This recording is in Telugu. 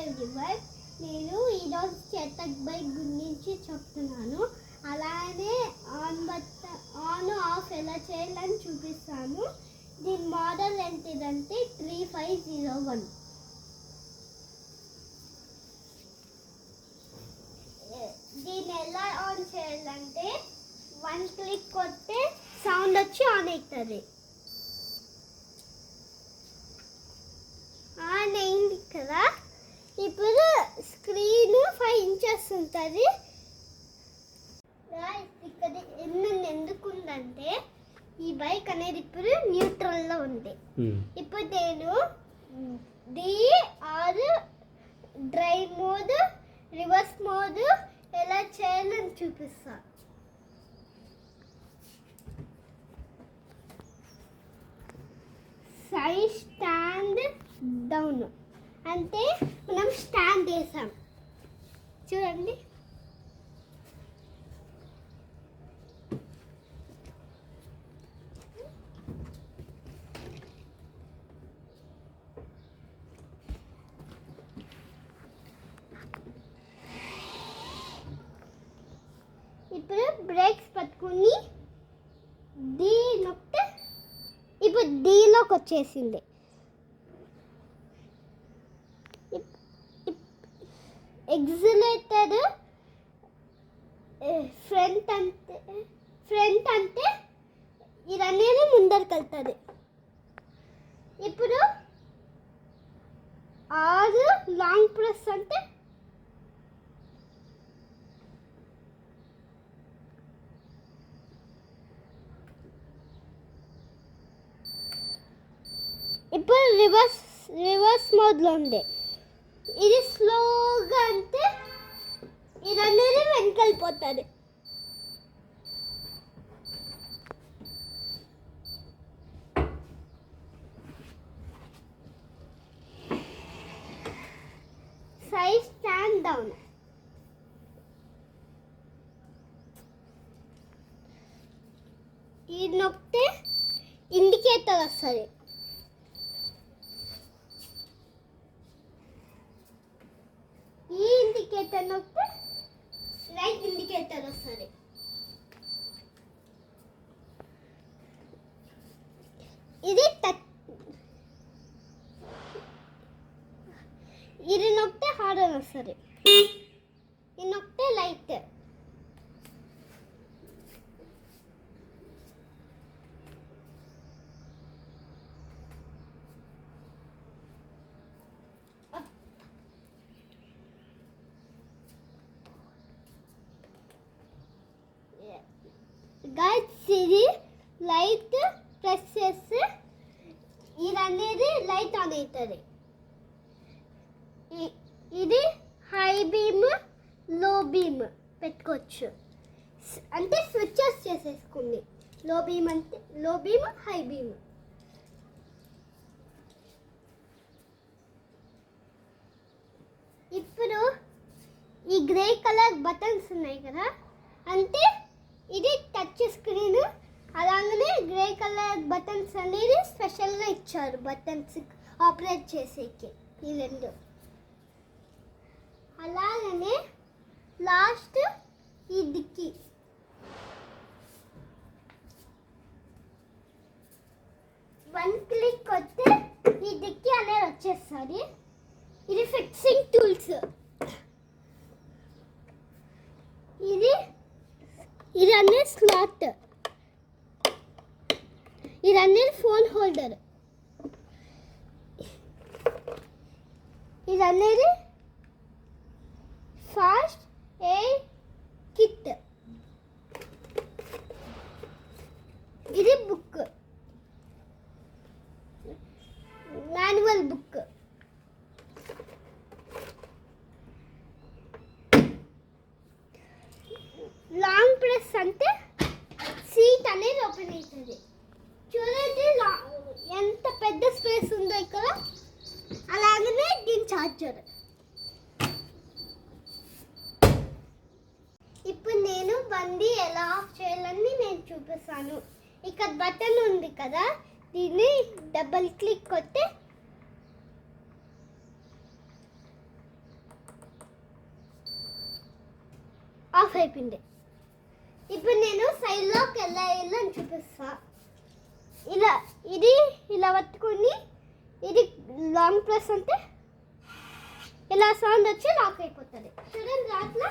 ఎవ్రీవన్, నేను ఈరోజు చేతక్ బైక్ గురించి చెప్తున్నాను. అలానే ఆన్ ఆఫ్ ఎలా చేయాలని చూపిస్తాను. దీని మోడల్ ఏంటిదంటే 3501. దీన్ని ఎలా ఆన్ చేయాలంటే 1 క్లిక్ కొడితే సౌండ్ వచ్చి ఆన్ అవుతుంది. ఆన్ అయింది కదా. ఇప్పుడు స్క్రీన్ 5 ఇంచెస్ ఉంటుంది. ఇక్కడ ఎందుకు ఉందంటే ఈ బైక్ అనేది ఇప్పుడు న్యూట్రల్లో ఉంది. ఇప్పుడు నేను డ్రైవ్ మోడ్, రివర్స్ మోడ్ ఎలా చేయాలని చూపిస్తా. సైడ్ స్టాండ్ డౌన్ అంటే మనం స్టాండ్ వేసాం చూడండి. ఇప్పుడు బ్రేక్స్ పట్టుకుని డి నొక్కితే ఇప్పుడు డీలోకి వచ్చేసింది. ఎగ్జిలేటర్ ఫ్రంట్ అంటే ఇదనేది ముందరికి వెళ్తుంది. ఇప్పుడు లాంగ్ ప్రెస్ అంటే ఇప్పుడు రివర్స్ మోడ్లో ఉంది. ఇది స్లోగా అంటే ఇది అనేది వెనకెళ్ళిపోతుంది. సైడ్ స్టాండ్ డౌన్ ఇది నొక్కితే ఇండికేటర్ వస్తుంది. ఈ ఇండికేటర్ నొక్కితే రైట్ ఇండికేటర్ వస్తుంది. ఇది నొక్కితే హార్న్ వస్తుంది. ఇది నొక్కితే లైట్. గైడ్స్ ఇది లైట్ ప్రెస్ చేస్తే ఇది అనేది లైట్ ఆన్ అవుతుంది. ఇది హై బీమ్, లో బీమ్ పెట్టుకోవచ్చు. అంటే స్విచ్చెస్ చేసేసుకుంది. లో బీమ్ అంటే లో బీమ్, హై బీమ్. ఇప్పుడు ఈ గ్రే కలర్ బటన్స్ ఉన్నాయి కదా, అంటే ఇది టచ్ స్క్రీన్. అలాగనే గ్రే కలర్ బటన్స్ అనేది స్పెషల్గా ఇచ్చారు బటన్స్ ఆపరేట్ చేసేకి ఈ రెండు. అలాగనే లాస్ట్ ఈ డిక్కీ. వన్ క్లిక్ కొడితే ఈ డిక్కీ అనేది వచ్చేస్తుంది. ఇది ఫిక్సింగ్ టూల్స్. ఇది అనేది స్లాట్. ఇది అనేది ఫోన్ హోల్డర్. ఇది అనేది ఫాస్ట్ ఎయిడ్ కిట్. ఇది book, manual book. Long press అంటే సీట్ అనేది ఓపెన్ అవుతుంది. చూడండి ఎంత పెద్ద స్పేస్ ఉందో ఇక్కడ. అలాగనే దీని ఛార్జర్. ఇప్పుడు నేను బండి ఎలా ఆఫ్ చేయాలని నేను చూపిస్తాను. ఇక్కడ బటన్ ఉంది కదా, దీన్ని డబుల్ క్లిక్ కొడితే ఆఫ్ అయిపోయింది. ఇప్పుడు నేను సైడ్లోకి వెళ్ళాలి అని చూపిస్తా. ఇలా పట్టుకుని ఇది లాంగ్ ప్రెస్ అంటే ఇలా సౌండ్ వచ్చి లాక్ అయిపోతుంది. చూడండి అట్లా